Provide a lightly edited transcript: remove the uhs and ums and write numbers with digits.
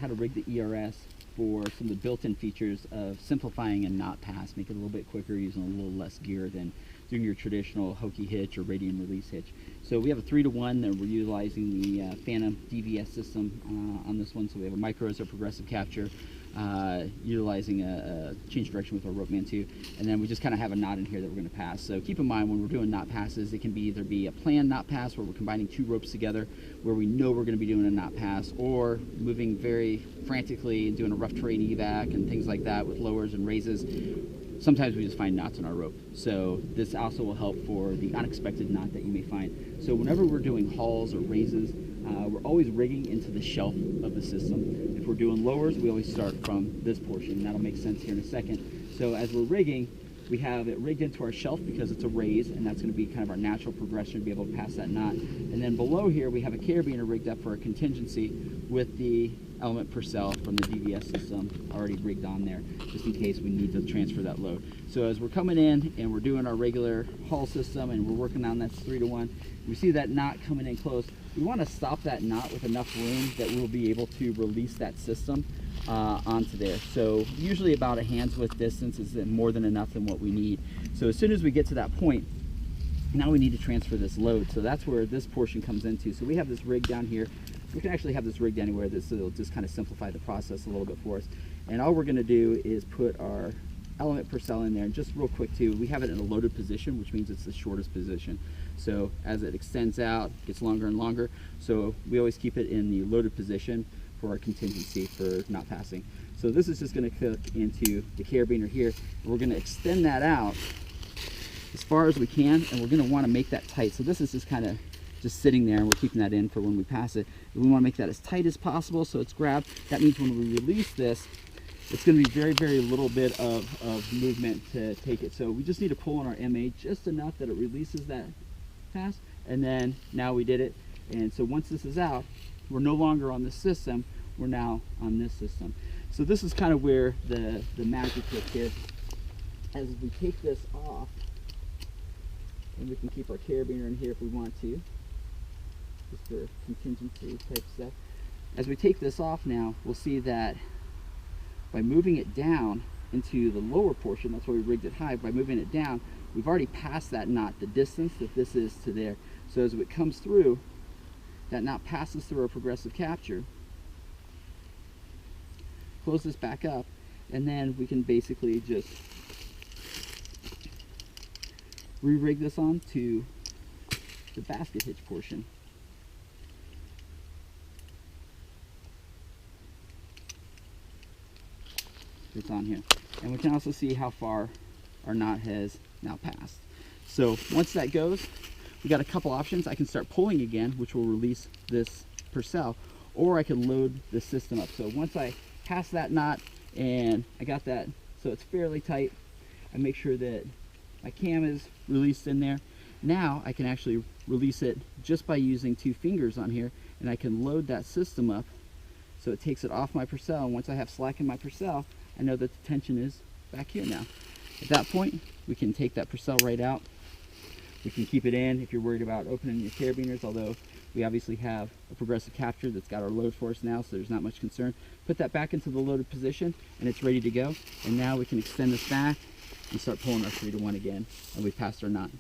How to rig the ERS for some of the built-in features of simplifying a knot pass, make it a little bit quicker using a little less gear than doing your traditional hokey hitch or radian release hitch. So we have a 3-to-1 that we're utilizing the Phantom DVS system on this one. So we have a micro as our progressive capture, utilizing a change direction with our Ropeman 2, and then we just kind of have a knot in here that we're going to pass. So keep in mind when we're doing knot passes, it can be either be a planned knot pass where we're combining 2 ropes together where we know we're going to be doing a knot pass, or moving very frantically and doing a rough terrain evac and things like that with lowers and raises. Sometimes we just find knots in our rope. So this also will help for the unexpected knot that you may find. So whenever we're doing hauls or raises, we're always rigging into the shelf of the system. If we're doing lowers, we always start from this portion. That'll make sense here in a second. So as we're rigging, we have it rigged into our shelf because it's a raise, and that's going to be kind of our natural progression to be able to pass that knot. And then below here, we have a carabiner rigged up for a contingency with the element Purcell from the DVS system already rigged on there, just in case we need to transfer that load. So as we're coming in and we're doing our regular haul system and we're working on that 3-to-1, we see that knot coming in close. We want to stop that knot with enough room that we'll be able to release that system onto there. So usually about a hand's width distance is more than enough than what we need. So as soon as we get to that point, now we need to transfer this load. So that's where this portion comes into. So we have this rig down here. We can actually have this rigged anywhere. This will just kind of simplify the process a little bit for us. And all we're going to do is put our element Purcell in there. And just real quick too, we have it in a loaded position, which means it's the shortest position. So as it extends out, it gets longer and longer. So we always keep it in the loaded position for our contingency for not passing. So this is just going to cook into the carabiner here. We're going to extend that out as far as we can, and we're going to want to make that tight. So this is just kind of just sitting there, and we're keeping that in for when we pass it. And we want to make that as tight as possible so it's grabbed. That means when we release this, it's going to be very, very little bit of movement to take it. So we just need to pull on our MA just enough that it releases that pass, and then now we did it. And so once this is out, we're no longer on this system, we're now on this system. So this is kind of where the magic is here. As we take this off, and we can keep our carabiner in here if we want to, just for contingency type stuff. As we take this off now, we'll see that by moving it down into the lower portion, that's why we rigged it high, by moving it down, we've already passed that knot, the distance that this is to there. So as it comes through, that knot passes through our progressive capture, close this back up, and then we can basically just re-rig this on to the basket hitch portion. It's on here. And we can also see how far our knot has now passed. So once that goes, we got a couple options. I can start pulling again, which will release this Purcell, or I can load the system up. So once I pass that knot and I got that so it's fairly tight, I make sure that my cam is released in there. Now I can actually release it just by using 2 fingers on here, and I can load that system up so it takes it off my Purcell. And once I have slack in my Purcell, I know that the tension is back here now. At that point, we can take that Purcell right out. We can keep it in if you're worried about opening your carabiners, although we obviously have a progressive capture that's got our load for us now, so there's not much concern. Put that back into the loaded position, and it's ready to go. And now we can extend this back and start pulling our 3-to-1 again, and we've passed our knot.